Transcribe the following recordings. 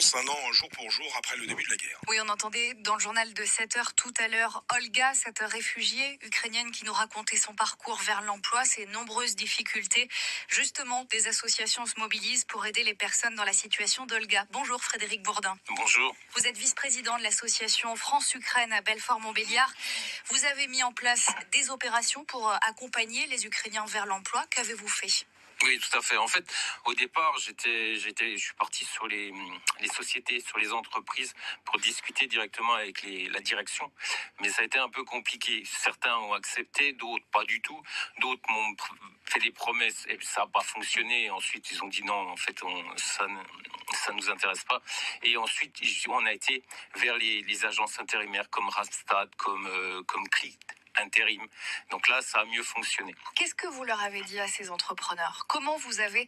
France, un an jour pour jour après le début de la guerre. Oui, on entendait dans le journal de 7 heures tout à l'heure Olga, cette réfugiée ukrainienne qui nous racontait son parcours vers l'emploi, ses nombreuses difficultés. Justement, des associations se mobilisent pour aider les personnes dans la situation d'Olga. Bonjour Frédéric Bourdin. Bonjour. Vous êtes vice-président de l'association France-Ukraine à Belfort-Montbéliard. Vous avez mis en place des opérations pour accompagner les Ukrainiens vers l'emploi. Qu'avez-vous fait ? Oui, tout à fait. En fait, au départ, je suis parti sur les sociétés, sur les entreprises pour discuter directement avec la direction. Mais ça a été un peu compliqué. Certains ont accepté, d'autres pas du tout. D'autres m'ont fait des promesses et ça n'a pas fonctionné. Et ensuite, ils ont dit non, en fait, ça nous intéresse pas. Et ensuite, on a été vers les agences intérimaires comme Randstad, comme CLIC. Intérim. Donc là, ça a mieux fonctionné. Qu'est-ce que vous leur avez dit à ces entrepreneurs ? Comment vous avez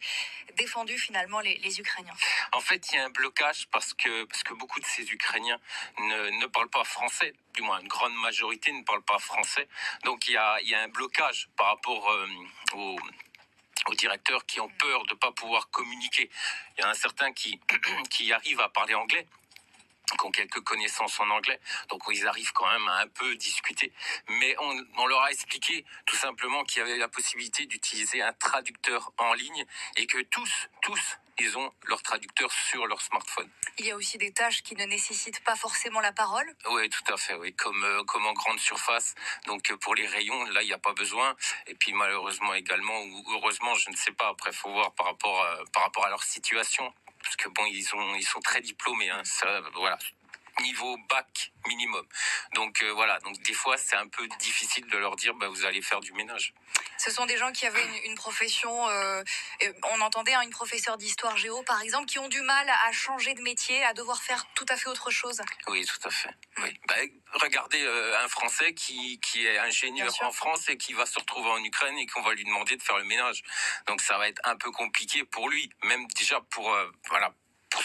défendu finalement les Ukrainiens ? En fait, il y a un blocage parce que beaucoup de ces Ukrainiens ne parlent pas français. Du moins, une grande majorité ne parle pas français. Donc il y a un blocage par rapport aux directeurs qui ont peur de ne pas pouvoir communiquer. Il y en a certains qui arrivent à parler anglais, qui ont quelques connaissances en anglais, donc ils arrivent quand même à un peu discuter. Mais on leur a expliqué tout simplement qu'il y avait la possibilité d'utiliser un traducteur en ligne et que tous, ils ont leur traducteur sur leur smartphone. Il y a aussi des tâches qui ne nécessitent pas forcément la parole ? Oui, tout à fait, oui, comme en grande surface. Donc pour les rayons, là, il n'y a pas besoin. Et puis malheureusement également, ou heureusement, je ne sais pas, après, il faut voir par rapport à leur situation. Parce que bon, ils sont très diplômés, hein, ça, voilà, niveau bac minimum. Donc voilà, donc des fois c'est un peu difficile de leur dire vous allez faire du ménage. Ce sont des gens qui avaient une profession, on entendait une professeure d'histoire géo par exemple, qui ont du mal à changer de métier, à devoir faire tout à fait autre chose. Oui, tout à fait. Oui. Regardez un Français qui est ingénieur en France et qui va se retrouver en Ukraine et qu'on va lui demander de faire le ménage. Donc ça va être un peu compliqué pour lui, même déjà pour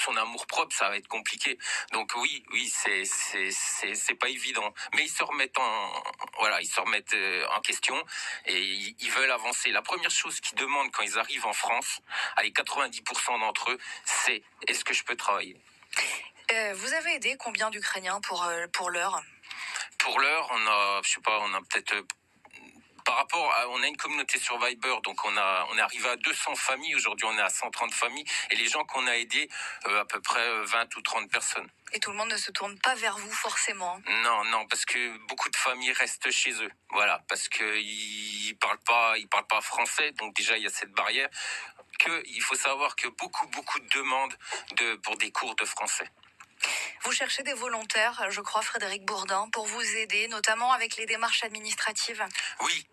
son amour-propre, ça va être compliqué. Donc oui, c'est pas évident. Mais ils se remettent en question et ils veulent avancer. La première chose qu'ils demandent quand ils arrivent en France, allez, 90% d'entre eux, c'est est-ce que je peux travailler ? Vous avez aidé combien d'Ukrainiens pour l'heure ? Pour l'heure, on a peut-être on a une communauté sur Viber, donc on est arrivé à 200 familles. Aujourd'hui, on est à 130 familles. Et les gens qu'on a aidés, à peu près 20 ou 30 personnes. Et tout le monde ne se tourne pas vers vous forcément ? Non, parce que beaucoup de familles restent chez eux. Voilà, parce que ils parlent pas français. Donc déjà, il y a cette barrière. Il faut savoir que beaucoup de demandes pour des cours de français. Vous cherchez des volontaires, je crois, Frédéric Bourdin, pour vous aider, notamment avec les démarches administratives. Oui.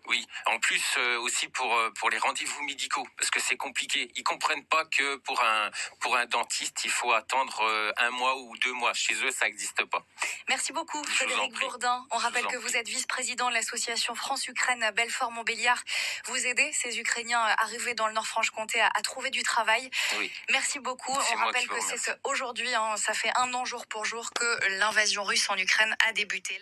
En plus, aussi pour les rendez-vous médicaux, parce que c'est compliqué. Ils comprennent pas que pour un dentiste, il faut attendre 1 mois ou 2 mois. Chez eux, ça n'existe pas. Merci beaucoup, Frédéric Bourdin. On rappelle que vous êtes vice-président de l'association France-Ukraine à Belfort-Montbéliard. Vous aidez ces Ukrainiens arrivés dans le Nord-Franche-Comté à trouver du travail. Oui. Merci beaucoup. On rappelle que c'est aujourd'hui, ça fait 1 an jour pour jour que l'invasion russe en Ukraine a débuté.